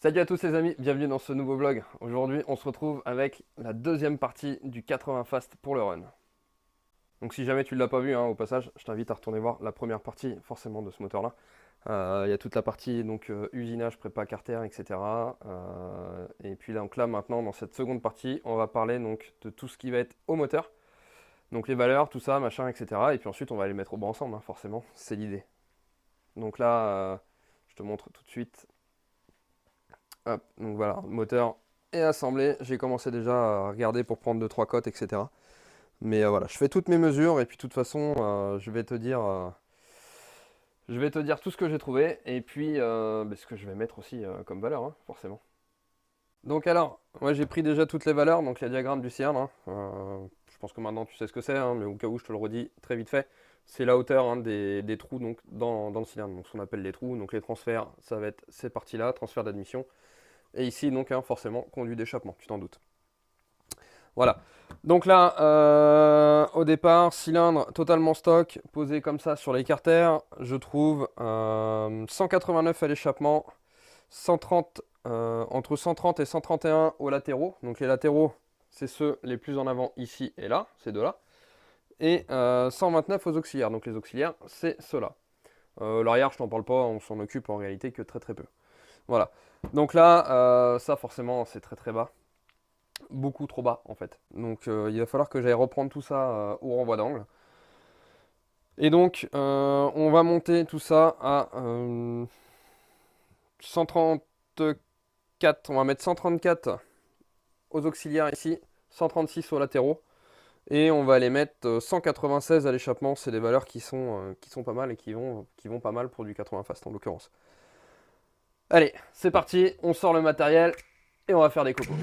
Salut à tous les amis, bienvenue dans ce nouveau vlog. Aujourd'hui on se retrouve avec la deuxième partie du 80 Fast pour le run. Donc si jamais tu ne l'as pas vu, au passage, je t'invite à retourner voir la première partie forcément de ce moteur-là. Il y a toute la partie donc usinage, prépa carter, etc. Et puis donc là maintenant dans cette seconde partie, on va parler donc de tout ce qui va être au moteur. Donc les valeurs, tout ça, machin, etc. Et puis ensuite on va les mettre au bas ensemble, forcément, c'est l'idée. Donc là, je te montre tout de suite. Hop, donc voilà, le moteur est assemblé. J'ai commencé déjà à regarder pour prendre 2-3 cotes, etc. Mais voilà, je fais toutes mes mesures et puis de toute façon, je vais te dire tout ce que j'ai trouvé et puis ce que je vais mettre aussi comme valeur, forcément. Donc alors, moi j'ai pris déjà toutes les valeurs, donc les diagrammes du cylindre. Je pense que maintenant tu sais ce que c'est, mais au cas où je te le redis très vite fait. C'est la hauteur des trous donc, dans le cylindre, donc ce qu'on appelle les trous. Donc les transferts, ça va être ces parties-là, transfert d'admission. Et ici, donc, forcément, conduit d'échappement, tu t'en doutes. Voilà. Donc là, au départ, cylindre totalement stock, posé comme ça sur les carters. Je trouve 189 à l'échappement, 130, entre 130 et 131 aux latéraux. Donc les latéraux, c'est ceux les plus en avant ici et là, ces deux-là. Et 129 aux auxiliaires. Donc les auxiliaires, c'est ceux-là. L'arrière, je t'en parle pas, on s'en occupe en réalité que très très peu. Voilà. Donc là, ça forcément, c'est très très bas. Beaucoup trop bas en fait. Donc il va falloir que j'aille reprendre tout ça au renvoi d'angle. Et donc, on va monter tout ça à 134. On va mettre 134 aux auxiliaires ici, 136 aux latéraux. Et on va les mettre 196 à l'échappement. C'est des valeurs qui sont pas mal et qui vont pas mal pour du 80 fast en l'occurrence. Allez, c'est parti, on sort le matériel et on va faire des copos.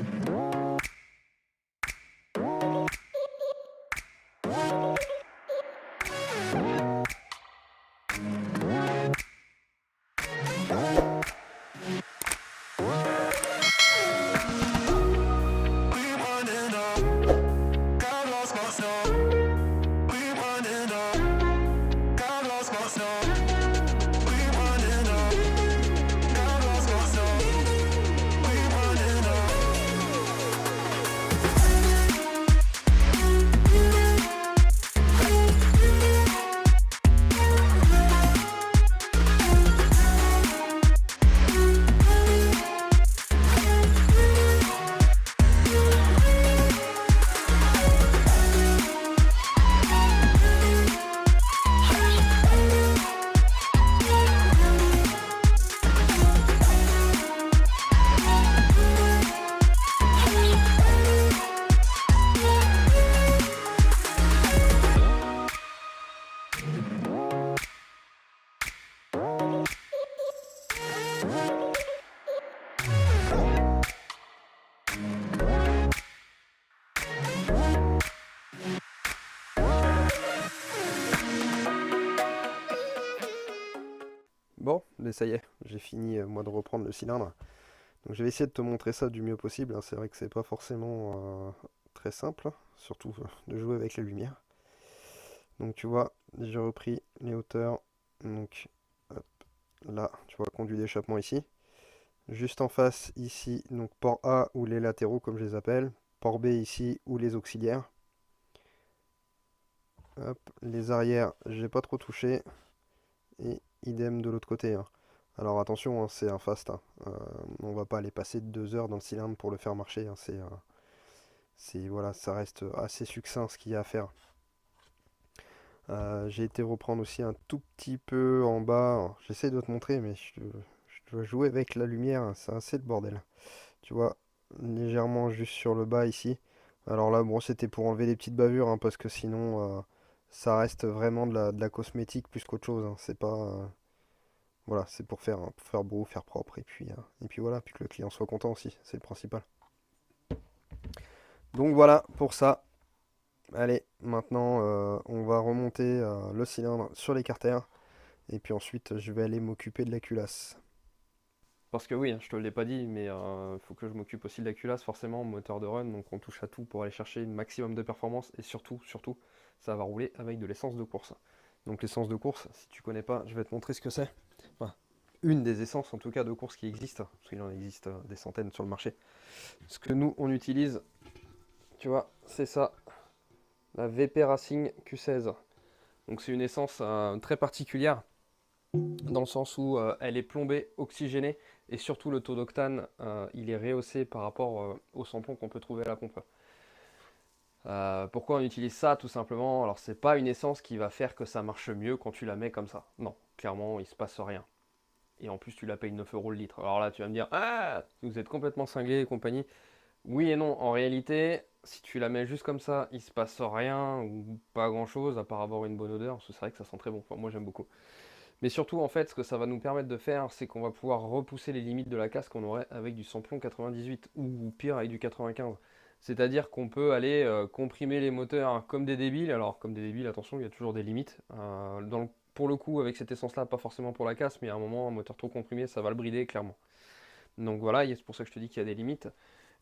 Bon, mais ça y est, j'ai fini moi de reprendre le cylindre. Donc je vais essayer de te montrer ça du mieux possible. C'est vrai que c'est pas forcément très simple, surtout de jouer avec la lumière. Donc tu vois, j'ai repris les hauteurs. Donc hop, là, tu vois, conduit d'échappement ici. Juste en face ici, donc port A ou les latéraux comme je les appelle. Port B ici ou les auxiliaires. Hop, les arrières, j'ai pas trop touché. Et idem de l'autre côté. Alors attention, c'est un fast. On va pas aller passer 2 heures dans le cylindre pour le faire marcher. Voilà, ça reste assez succinct ce qu'il y a à faire. J'ai été reprendre aussi un tout petit peu en bas. J'essaie de te montrer, mais je dois jouer avec la lumière. C'est assez le bordel. Tu vois, légèrement juste sur le bas ici. Alors là, bon, c'était pour enlever les petites bavures, parce que sinon, ça reste vraiment de la cosmétique plus qu'autre chose. C'est pas, voilà, c'est pour faire beau, faire propre, et puis voilà, puis que le client soit content aussi, c'est le principal. Donc voilà pour ça. Allez, maintenant, on va remonter le cylindre sur les carters, et puis ensuite, je vais aller m'occuper de la culasse. Parce que oui, je te l'ai pas dit, mais il faut que je m'occupe aussi de la culasse, forcément, moteur de run, donc on touche à tout pour aller chercher le maximum de performance, et surtout, ça va rouler avec de l'essence de course. Donc l'essence de course, si tu connais pas, je vais te montrer ce que c'est. Enfin, une des essences en tout cas de course qui existe, parce qu'il en existe des centaines sur le marché. Ce que nous on utilise, tu vois, c'est ça, la VP Racing Q16. Donc c'est une essence très particulière, dans le sens où elle est plombée, oxygénée, et surtout le taux d'octane, il est rehaussé par rapport au samplon qu'on peut trouver à la pompe. Pourquoi on utilise ça? Tout simplement, alors c'est pas une essence qui va faire que ça marche mieux quand tu la mets comme ça. Non, clairement, il se passe rien. Et en plus, tu la payes 9 euros le litre. Alors là, tu vas me dire, ah, vous êtes complètement cinglé et compagnie. Oui et non, en réalité, si tu la mets juste comme ça, il se passe rien ou pas grand chose à part avoir une bonne odeur. Parce que c'est vrai que ça sent très bon. Enfin, moi, j'aime beaucoup. Mais surtout, en fait, ce que ça va nous permettre de faire, c'est qu'on va pouvoir repousser les limites de la casse qu'on aurait avec du samplon 98 ou pire avec du 95. C'est-à-dire qu'on peut aller comprimer les moteurs comme des débiles. Alors, comme des débiles, attention, il y a toujours des limites. Pour le coup, avec cette essence-là, pas forcément pour la casse, mais à un moment, un moteur trop comprimé, ça va le brider, clairement. Donc voilà, c'est pour ça que je te dis qu'il y a des limites.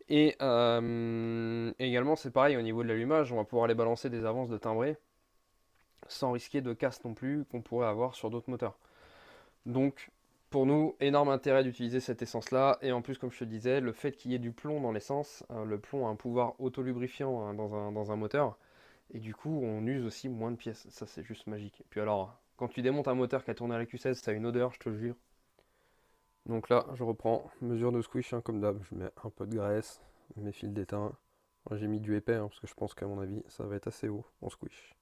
Et également, c'est pareil, au niveau de l'allumage, on va pouvoir aller balancer des avances de timbré sans risquer de casse non plus qu'on pourrait avoir sur d'autres moteurs. Donc, pour nous, énorme intérêt d'utiliser cette essence-là. Et en plus, comme je te disais, le fait qu'il y ait du plomb dans l'essence, le plomb a un pouvoir autolubrifiant dans un moteur. Et du coup, on use aussi moins de pièces. Ça, c'est juste magique. Et puis alors, quand tu démontes un moteur qui a tourné à la Q16, ça a une odeur, je te jure. Donc là, je reprends, mesure de squish, hein, comme d'hab. Je mets un peu de graisse, mes fils d'étain. J'ai mis du épais, hein, parce que je pense qu'à mon avis, ça va être assez haut en squish.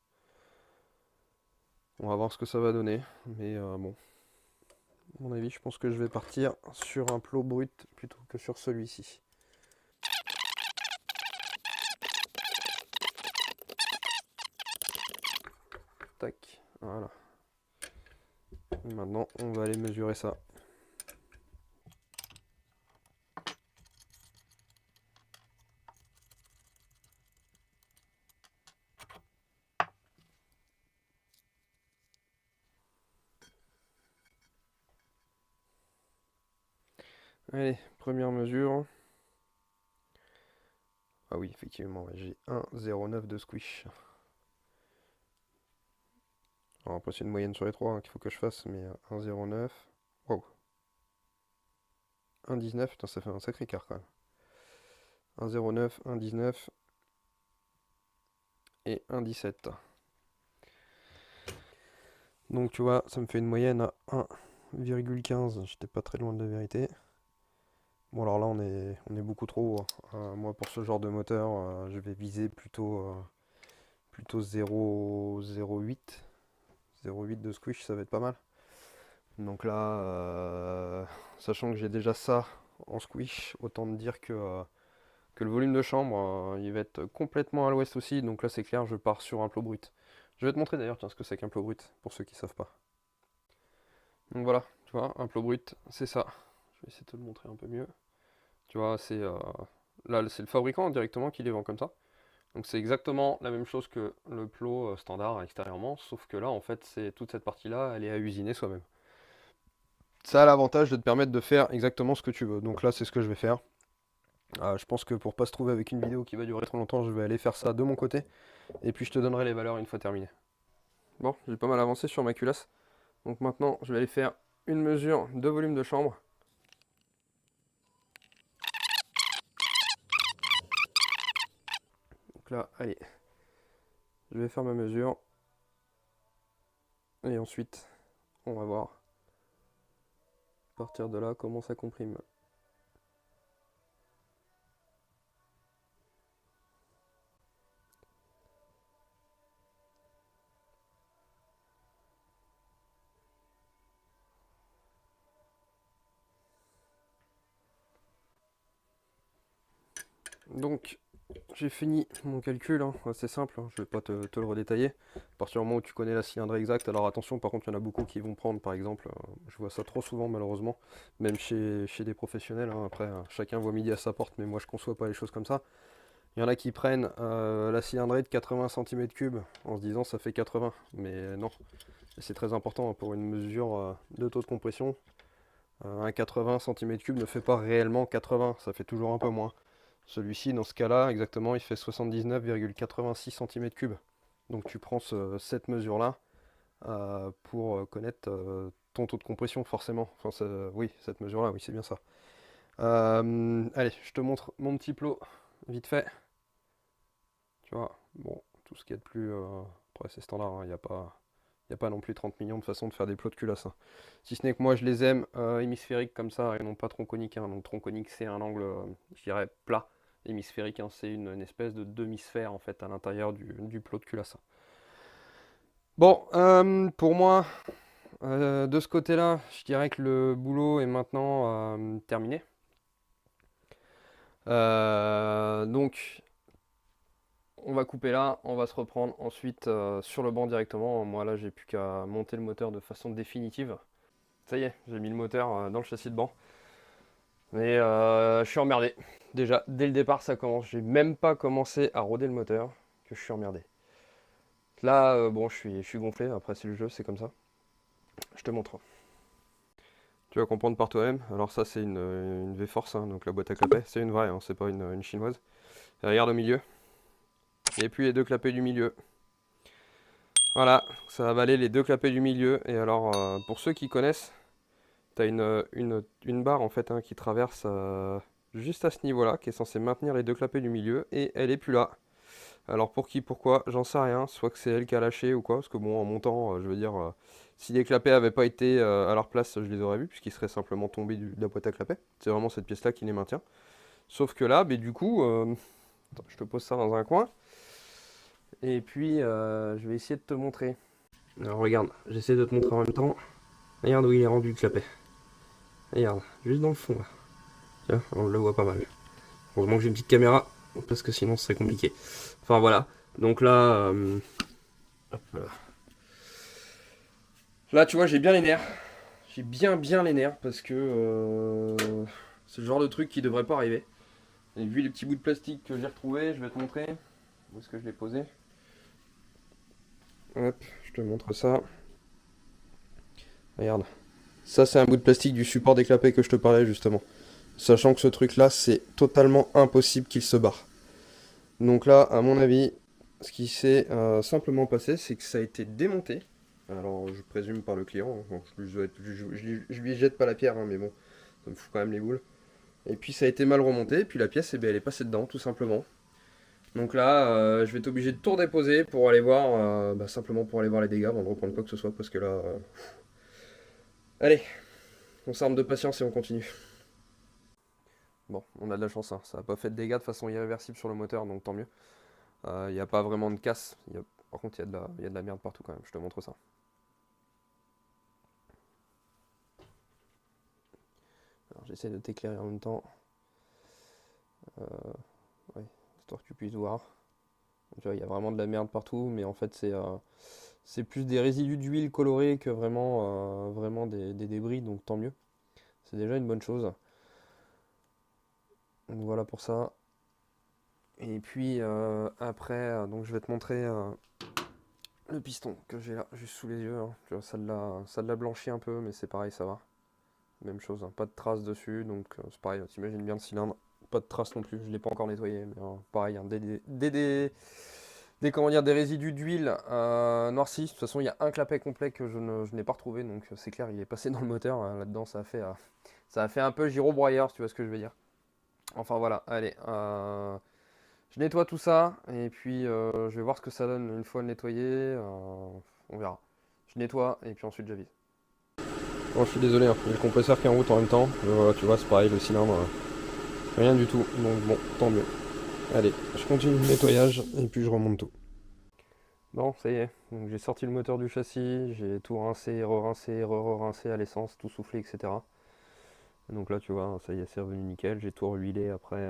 On va voir ce que ça va donner. Mais bon, à mon avis, je pense que je vais partir sur un plot brut plutôt que sur celui-ci. Tac, voilà. Maintenant, on va aller mesurer ça. Allez, première mesure. Ah oui, effectivement, ouais, j'ai 1,09 de squish. Alors après, c'est une moyenne sur les trois, hein, qu'il faut que je fasse, mais 1,09. Wow. 1,19, putain, ça fait un sacré écart quand même. 1,09, 1,19 et 1,17. Donc tu vois, ça me fait une moyenne à 1,15. J'étais pas très loin de la vérité. Bon alors là on est beaucoup trop haut, hein. Moi pour ce genre de moteur, je vais viser plutôt 0,08. 0,8 de squish, ça va être pas mal. Donc là, sachant que j'ai déjà ça en squish, autant te dire que le volume de chambre, il va être complètement à l'ouest aussi. Donc là c'est clair, je pars sur un plot brut. Je vais te montrer d'ailleurs tiens, ce que c'est qu'un plot brut, pour ceux qui savent pas. Donc voilà, tu vois, un plot brut, c'est ça. Je vais essayer de te le montrer un peu mieux. Tu vois, là, c'est le fabricant directement qui les vend comme ça. Donc c'est exactement la même chose que le plot standard extérieurement, sauf que là, en fait, c'est toute cette partie-là, elle est à usiner soi-même. Ça a l'avantage de te permettre de faire exactement ce que tu veux. Donc là, c'est ce que je vais faire. Je pense que pour pas se trouver avec une vidéo qui va durer trop longtemps, je vais aller faire ça de mon côté. Et puis je te donnerai les valeurs une fois terminé. Bon, j'ai pas mal avancé sur ma culasse. Donc maintenant, je vais aller faire une mesure de volume de chambre. Donc là, allez, je vais faire ma mesure. Et ensuite, on va voir à partir de là comment ça comprime. Donc, j'ai fini mon calcul, hein. C'est simple, hein. Je vais pas te le redétailler. À partir du moment où tu connais la cylindrée exacte, alors attention, par contre, il y en a beaucoup qui vont prendre, par exemple, je vois ça trop souvent malheureusement, même chez des professionnels, hein. Après, chacun voit midi à sa porte, mais moi je conçois pas les choses comme ça. Il y en a qui prennent la cylindrée de 80 cm3 en se disant ça fait 80, mais non. C'est très important, hein, pour une mesure de taux de compression. Un 80 cm3 ne fait pas réellement 80, ça fait toujours un peu moins. Celui-ci, dans ce cas-là, exactement, il fait 79,86 cm3. Donc tu prends cette mesure-là pour connaître ton taux de compression forcément. Enfin, oui, cette mesure-là, oui, c'est bien ça. Allez, je te montre mon petit plot, vite fait. Tu vois, bon, tout ce qu'il y a de plus... après, c'est standard, hein, il n'y a pas... Il n'y a pas non plus 30 millions de façons de faire des plots de culasse, hein. Si ce n'est que moi je les aime hémisphériques comme ça et non pas tronconiques, hein. Donc tronconique c'est un angle, je dirais, plat. Hémisphérique, hein, c'est une espèce de demi-sphère en fait à l'intérieur du plot de culasse. Bon, pour moi, de ce côté-là, je dirais que le boulot est maintenant terminé. Donc, on va couper là, on va se reprendre ensuite sur le banc directement. Moi là, j'ai plus qu'à monter le moteur de façon définitive. Ça y est, j'ai mis le moteur dans le châssis de banc. Mais je suis emmerdé. Déjà, dès le départ, ça commence. J'ai même pas commencé à roder le moteur que je suis emmerdé. Là, bon, je suis gonflé. Après, c'est le jeu, c'est comme ça. Je te montre. Tu vas comprendre par toi-même. Alors ça, c'est une V-Force, hein, donc la boîte à clapets. C'est une vraie, hein, c'est pas une chinoise. Et regarde au milieu. Et puis les deux clapets du milieu. Voilà, ça va avaler les deux clapets du milieu. Et alors, pour ceux qui connaissent, tu as une barre en fait, hein, qui traverse juste à ce niveau-là, qui est censée maintenir les deux clapets du milieu, et elle est plus là. Alors pour qui, pourquoi, j'en sais rien, soit que c'est elle qui a lâché ou quoi, parce que bon, en montant, je veux dire, si les clapets n'avaient pas été à leur place, je les aurais vus, puisqu'ils seraient simplement tombés de la boîte à clapets. C'est vraiment cette pièce-là qui les maintient. Sauf que là, du coup, attends, je te pose ça dans un coin, et puis je vais essayer de te montrer. Alors regarde, j'essaie de te montrer en même temps. Regarde où il est rendu le clapet. Regarde, juste dans le fond là. Tiens, on le voit pas mal. Heureusement que j'ai une petite caméra, parce que sinon ce serait compliqué. Enfin voilà, donc là... hop là. Là tu vois, j'ai bien les nerfs. J'ai bien les nerfs, parce que c'est le genre de truc qui devrait pas arriver. Et vu les petits bouts de plastique que j'ai retrouvés, je vais te montrer. Où est-ce que je l'ai posé? Hop, je te montre ça. Regarde. Ça c'est un bout de plastique du support des clapets que je te parlais justement. Sachant que ce truc là, c'est totalement impossible qu'il se barre. Donc là, à mon avis, ce qui s'est simplement passé, c'est que ça a été démonté. Alors, je présume par le client, hein. Bon, je lui jette pas la pierre, hein, mais bon, ça me fout quand même les boules. Et puis ça a été mal remonté, et puis la pièce, eh bien, elle est passée dedans, tout simplement. Donc là, je vais être obligé de tout redéposer pour aller voir, simplement pour aller voir les dégâts avant de reprendre quoi que ce soit, parce que là... Allez, on s'arme de patience et on continue. Bon, on a de la chance, hein. Ça n'a pas fait de dégâts de façon irréversible sur le moteur, donc tant mieux. Il n'y a pas vraiment de casse. Par contre, il y a de la merde partout quand même, je te montre ça. Alors j'essaie de t'éclairer en même temps. Ouais, histoire que tu puisses voir. Tu vois, il y a vraiment de la merde partout, mais en fait c'est plus des résidus d'huile colorée que vraiment des débris, donc tant mieux. C'est déjà une bonne chose. Donc voilà pour ça. Et puis après, donc je vais te montrer le piston que j'ai là, juste sous les yeux, hein. Tu vois, ça l'a blanchi un peu, mais c'est pareil, ça va. Même chose, hein, pas de traces dessus, donc c'est pareil, t'imagines bien le cylindre. Pas de traces non plus, je ne l'ai pas encore nettoyé, mais pareil, hein, comment dire, des résidus d'huile noircis. De toute façon, il y a un clapet complet que je n'ai pas retrouvé, donc c'est clair, il est passé dans le moteur. Là-dedans, ça a fait un peu gyrobroyeur, si tu vois ce que je veux dire. Enfin voilà, allez, je nettoie tout ça, et puis je vais voir ce que ça donne une fois nettoyé. On verra. Je nettoie, et puis ensuite j'avise. Bon, je suis désolé, hein, il y a le compresseur qui est en route en même temps. Voilà, tu vois, c'est pareil, le cylindre, rien du tout. Donc bon, tant mieux. Allez, je continue le nettoyage et puis je remonte tout. Bon, ça y est, donc j'ai sorti le moteur du châssis, j'ai tout rincé, re-rincé, re-rincé à l'essence, tout soufflé, etc. Donc là, tu vois, ça y est, c'est revenu nickel. J'ai tout rehuilé après,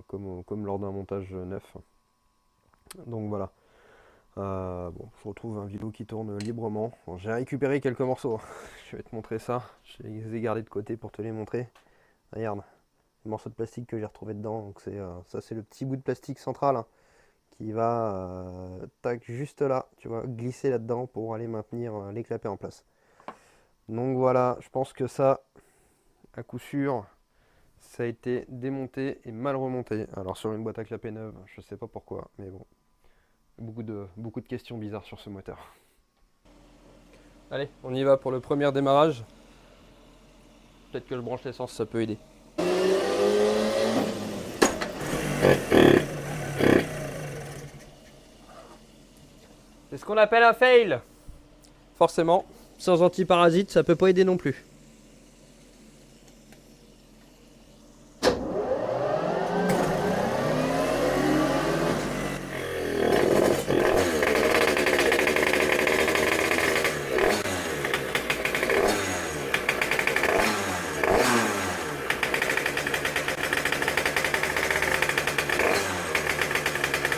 comme lors d'un montage neuf. Donc voilà. Bon, je retrouve un vélo qui tourne librement. Bon, j'ai récupéré quelques morceaux. Je vais te montrer ça. Je les ai gardés de côté pour te les montrer. Regarde, les morceaux de plastique que j'ai retrouvé dedans. Donc ça, c'est le petit bout de plastique central, hein, qui va tac, juste là, tu vois, glisser là-dedans pour aller maintenir les clapets en place. Donc voilà, je pense que ça, à coup sûr, ça a été démonté et mal remonté. Alors sur une boîte à clapets neuve, je sais pas pourquoi, mais bon, beaucoup de questions bizarres sur ce moteur. Allez, on y va pour le premier démarrage. Peut-être que je branche l'essence, ça peut aider. C'est ce qu'on appelle un fail. Forcément, sans antiparasite, ça peut pas aider non plus.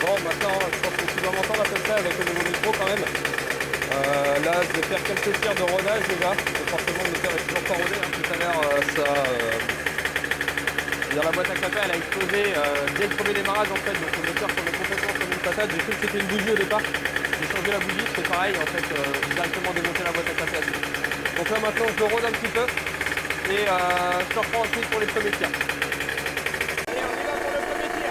Bon, maintenant, je pense que tu dois m'entendre à peu près avec le nouveau micro quand même. Là, je vais faire quelques tirs de rodage déjà. Forcément, le moteur est toujours pas rodé. Tout à l'heure, la boîte à clapet, elle a explosé dès le premier démarrage en fait. Donc le moteur tournait complètement comme une patate. J'ai cru que c'était une bougie au départ. J'ai changé la bougie, c'est pareil en fait. J'ai directement démonté la boîte à clapet. Donc là, maintenant, je le rôde un petit peu. Et je te reprends ensuite pour les premiers tirs. Allez, on y va pour le premier tir.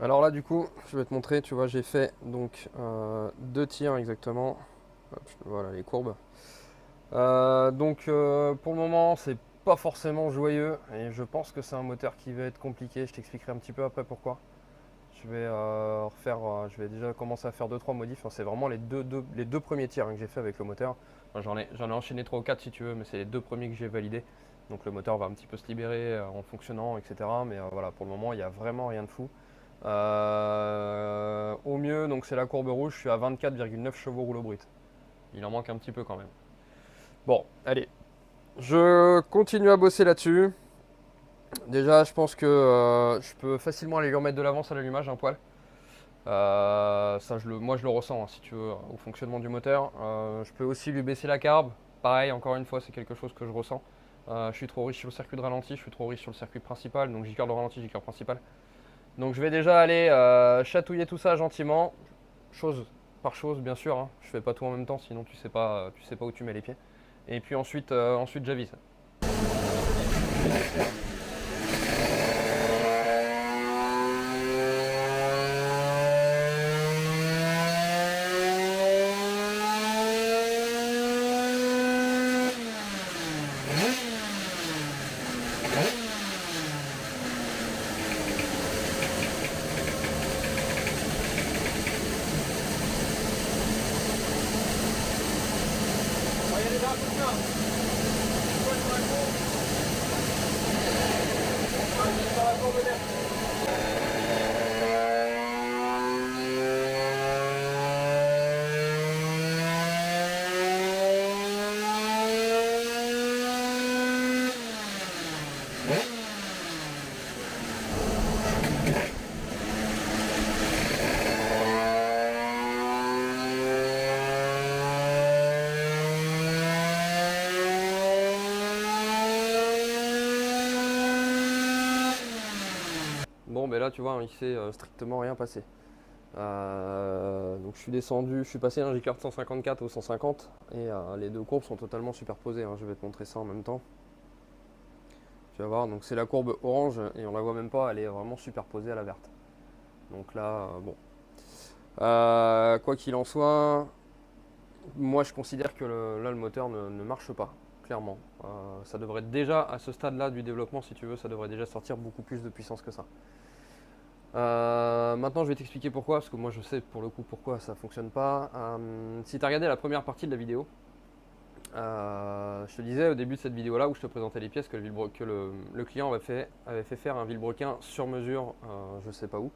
Alors là du coup je vais te montrer, tu vois j'ai fait donc 2 tirs exactement. Hop, voilà les courbes. Pour le moment c'est pas forcément joyeux et je pense que c'est un moteur qui va être compliqué, je t'expliquerai un petit peu après pourquoi. Je vais je vais déjà commencer à faire 2-3 modifs, enfin, c'est vraiment les deux premiers tirs que j'ai fait avec le moteur. Enfin, j'en ai enchaîné 3 ou 4 si tu veux, mais c'est les 2 premiers que j'ai validés. Donc le moteur va un petit peu se libérer en fonctionnant, etc. Mais voilà, pour le moment il n'y a vraiment rien de fou. Au mieux, donc c'est la courbe rouge, je suis à 24,9 chevaux rouleau brut. Il en manque un petit peu quand même. Bon, allez, je continue à bosser là-dessus. Déjà, je pense que je peux facilement aller lui remettre de l'avance à l'allumage, un poil. Moi je le ressens, hein, si tu veux, au fonctionnement du moteur. Je peux aussi lui baisser la carbe. Pareil, encore une fois, c'est quelque chose que je ressens. Je suis trop riche sur le circuit de ralenti, je suis trop riche sur le circuit principal, donc J-cœur de ralenti, J-cœur principal. Donc je vais déjà aller chatouiller tout ça gentiment, chose par chose bien sûr, hein. Je fais pas tout en même temps sinon tu sais pas où tu mets les pieds. Et puis ensuite j'avise. Bon, ben là, tu vois, il s'est strictement rien passé. Donc je suis descendu, je suis passé d'un J-cœur de 154 au 150 et les deux courbes sont totalement superposées, hein. Je vais te montrer ça en même temps. Tu vas voir, donc c'est la courbe orange et on la voit même pas, elle est vraiment superposée à la verte. Donc là, bon. Quoi qu'il en soit, moi je considère que là le moteur ne marche pas, clairement. Ça devrait déjà, à ce stade-là du développement, si tu veux, ça devrait déjà sortir beaucoup plus de puissance que ça. Maintenant je vais t'expliquer pourquoi, parce que moi je sais pour le coup pourquoi ça fonctionne pas. Si tu as regardé la première partie de la vidéo, je te disais au début de cette vidéo là où je te présentais les pièces que le client avait fait faire un vilebrequin sur mesure, je sais pas où.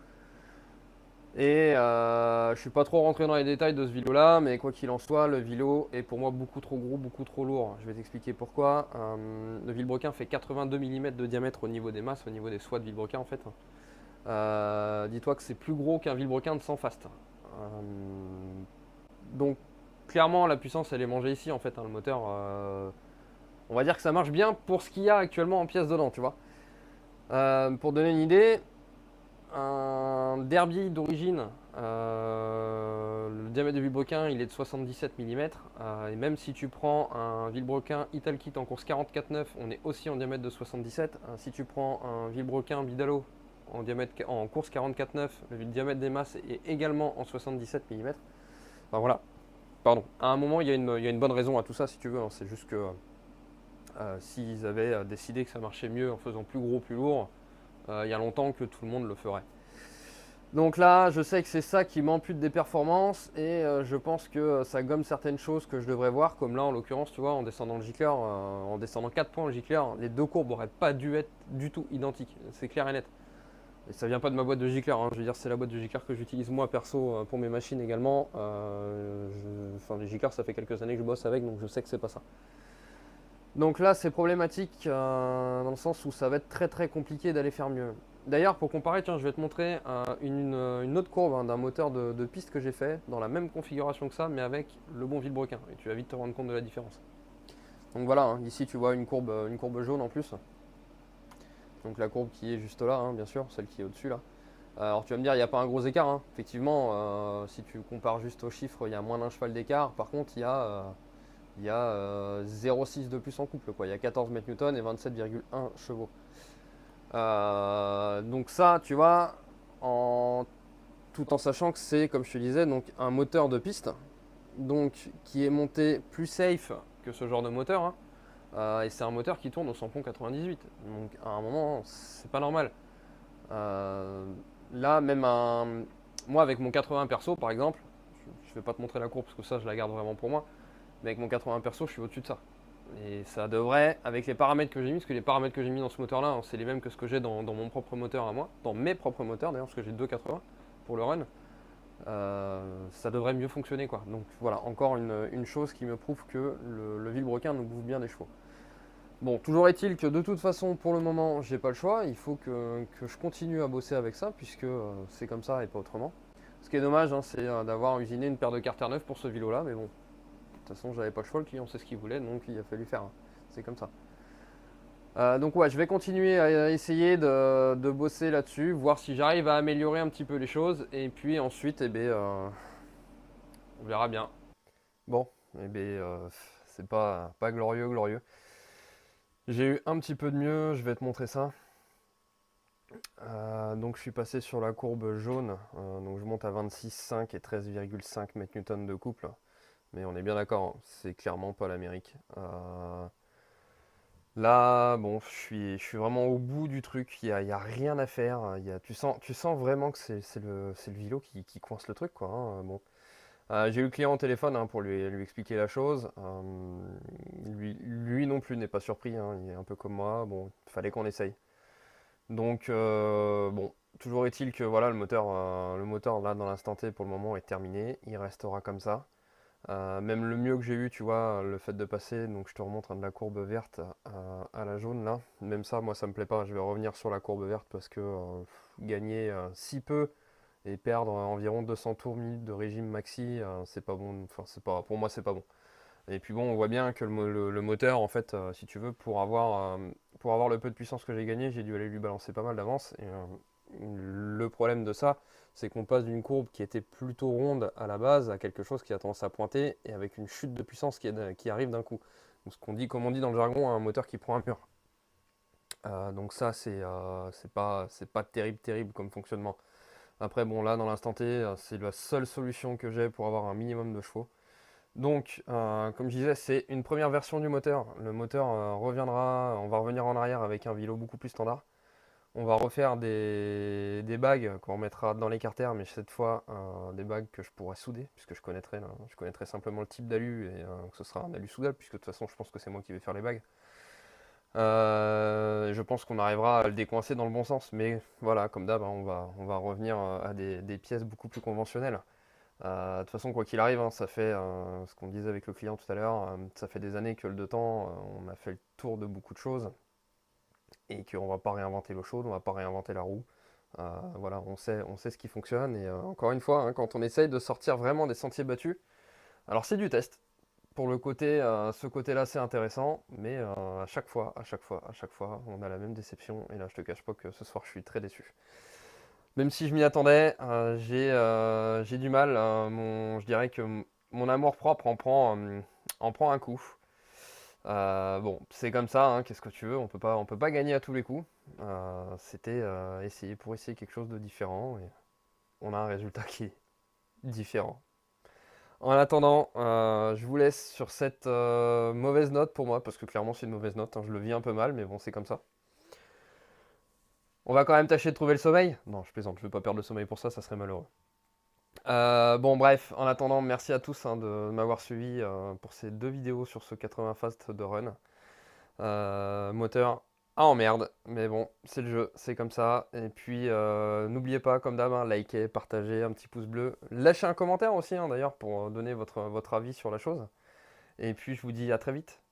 Et je suis pas trop rentré dans les détails de ce vélo là, mais quoi qu'il en soit, le vélo est pour moi beaucoup trop gros, beaucoup trop lourd. Je vais t'expliquer pourquoi. Le vilebrequin fait 82 mm de diamètre au niveau des masses, au niveau des soies de vilebrequin en fait. Dis-toi que c'est plus gros qu'un vilebrequin de 100 fast. Donc clairement la puissance elle est mangée ici en fait, hein, le moteur. On va dire que ça marche bien pour ce qu'il y a actuellement en pièces dedans, tu vois. Pour donner une idée, un derby d'origine, le diamètre de vilebrequin il est de 77 mm. Et même si tu prends un vilebrequin Italkit en course 44.9, on est aussi en diamètre de 77. Si tu prends un vilebrequin Bidalo en course 44.9, le diamètre des masses est également en 77 mm. Enfin voilà, pardon. À un moment, il y a une bonne raison à tout ça si tu veux, hein. C'est juste que s'ils avaient décidé que ça marchait mieux en faisant plus gros, plus lourd, il y a longtemps que tout le monde le ferait. Donc là, je sais que c'est ça qui m'ampute des performances et je pense que ça gomme certaines choses que je devrais voir, comme là en l'occurrence, tu vois, en descendant le gicleur, en descendant 4 points le gicleur, les deux courbes n'auraient pas dû être du tout identiques, c'est clair et net. Et ça vient pas de ma boîte de gicleur, hein. Je veux dire, c'est la boîte de gicleur que j'utilise moi perso pour mes machines également. Enfin, les gicleurs, ça fait quelques années que je bosse avec, donc je sais que c'est pas ça. Donc là, c'est problématique dans le sens où ça va être très très compliqué d'aller faire mieux. D'ailleurs, pour comparer, tiens, je vais te montrer une autre courbe, hein, d'un moteur de piste que j'ai fait dans la même configuration que ça, mais avec le bon vilebrequin. Et tu vas vite te rendre compte de la différence. Donc voilà, hein, ici tu vois une courbe jaune en plus. Donc la courbe qui est juste là, hein, bien sûr, celle qui est au-dessus là. Alors tu vas me dire, il n'y a pas un gros écart, hein. Effectivement, si tu compares juste aux chiffres, il y a moins d'un cheval d'écart. Par contre, il y a 0,6 de plus en couple, quoi. Il y a 14 mètres-newtons et 27,1 chevaux. Donc ça, tu vois, tout en sachant que c'est, comme je te disais, donc un moteur de piste, donc qui est monté plus safe que ce genre de moteur, hein. Et c'est un moteur qui tourne au samplon 98. Donc à un moment, c'est pas normal. Euh, Là, moi avec mon 80 perso, par exemple, je vais pas te montrer la courbe parce que ça, je la garde vraiment pour moi. Mais avec mon 80 perso, je suis au-dessus de ça. Et ça devrait, avec les paramètres que j'ai mis, parce que les paramètres que j'ai mis dans ce moteur-là, hein, c'est les mêmes que ce que j'ai dans mon propre moteur à moi, dans mes propres moteurs d'ailleurs, parce que j'ai 2,80 pour le run, ça devrait mieux fonctionner, quoi. Donc voilà, encore une chose qui me prouve que le vilebrequin nous bouffe bien des chevaux. Bon, toujours est-il que de toute façon, pour le moment, j'ai pas le choix, il faut que je continue à bosser avec ça, puisque c'est comme ça et pas autrement. Ce qui est dommage, hein, c'est d'avoir usiné une paire de carters neuves pour ce vélo-là, mais bon, de toute façon, j'avais pas le choix, le client sait ce qu'il voulait, donc il a fallu faire, hein. C'est comme ça. Donc ouais, je vais continuer à essayer de bosser là-dessus, voir si j'arrive à améliorer un petit peu les choses, et puis ensuite, eh ben, on verra bien. Bon, eh ben, c'est pas glorieux, glorieux. J'ai eu un petit peu de mieux, je vais te montrer ça. Donc je suis passé sur la courbe jaune, donc je monte à 26,5 et 13,5 mètres-newtons de couple. Mais on est bien d'accord, hein, c'est clairement pas l'Amérique. Là, bon, je suis vraiment au bout du truc, il y a rien à faire. Tu sens vraiment que c'est le vélo qui coince le truc, quoi, hein. Bon. J'ai eu le client au téléphone, hein, pour lui expliquer la chose. Lui non plus n'est pas surpris, hein, il est un peu comme moi. Bon, il fallait qu'on essaye. Donc, bon, toujours est-il que voilà, le moteur là dans l'instant T pour le moment est terminé. Il restera comme ça. Même le mieux que j'ai eu, tu vois, le fait de passer, donc je te remontre, hein, de la courbe verte à la jaune là. Même ça, moi ça me plaît pas. Je vais revenir sur la courbe verte parce que gagner si peu et perdre environ 200 tours minutes de régime maxi, c'est pas bon. Enfin, pour moi, c'est pas bon. Et puis bon, on voit bien que le moteur, en fait, si tu veux, pour avoir le peu de puissance que j'ai gagné, j'ai dû aller lui balancer pas mal d'avance. Et le problème de ça, c'est qu'on passe d'une courbe qui était plutôt ronde à la base à quelque chose qui a tendance à pointer et avec une chute de puissance qui arrive d'un coup. Donc, comme on dit dans le jargon, un moteur qui prend un mur. Donc ça, c'est pas terrible, terrible comme fonctionnement. Après, bon, là, dans l'instant T, c'est la seule solution que j'ai pour avoir un minimum de chevaux. Donc, comme je disais, c'est une première version du moteur. Le moteur reviendra, on va revenir en arrière avec un vélo beaucoup plus standard. On va refaire des bagues qu'on mettra dans les carters, mais cette fois des bagues que je pourrais souder, puisque je connaîtrai simplement le type d'alu et que ce sera un alu soudable, puisque de toute façon je pense que c'est moi qui vais faire les bagues. Je pense qu'on arrivera à le décoincer dans le bon sens, mais voilà, comme d'hab, hein, on va revenir à des pièces beaucoup plus conventionnelles. De toute façon, quoi qu'il arrive, hein, ça fait ce qu'on disait avec le client tout à l'heure, ça fait des années que le 2 temps, on a fait le tour de beaucoup de choses et qu'on va pas réinventer l'eau chaude, on va pas réinventer la roue. Voilà, on sait ce qui fonctionne. Et encore une fois, hein, quand on essaye de sortir vraiment des sentiers battus, alors c'est du test. Pour le côté, ce côté-là, c'est intéressant, mais à chaque fois, on a la même déception. Et là, je te cache pas que ce soir, je suis très déçu. Même si je m'y attendais, j'ai du mal. Je dirais que mon amour-propre en prend un coup. Bon, c'est comme ça, hein, qu'est-ce que tu veux, on peut pas gagner à tous les coups. C'était essayer quelque chose de différent, et on a un résultat qui est différent. En attendant, je vous laisse sur cette mauvaise note pour moi, parce que clairement c'est une mauvaise note, hein, je le vis un peu mal, mais bon, c'est comme ça. On va quand même tâcher de trouver le sommeil. Non, je plaisante, je vais pas perdre le sommeil pour ça, ça serait malheureux. Bon, bref, en attendant, merci à tous, hein, de m'avoir suivi pour ces 2 vidéos sur ce 80 fast de run. Moteur en merde, mais bon, c'est le jeu, c'est comme ça. Et puis, n'oubliez pas, comme d'hab, hein, likez, partagez, un petit pouce bleu. Lâchez un commentaire aussi, hein, d'ailleurs, pour donner votre avis sur la chose. Et puis, je vous dis à très vite.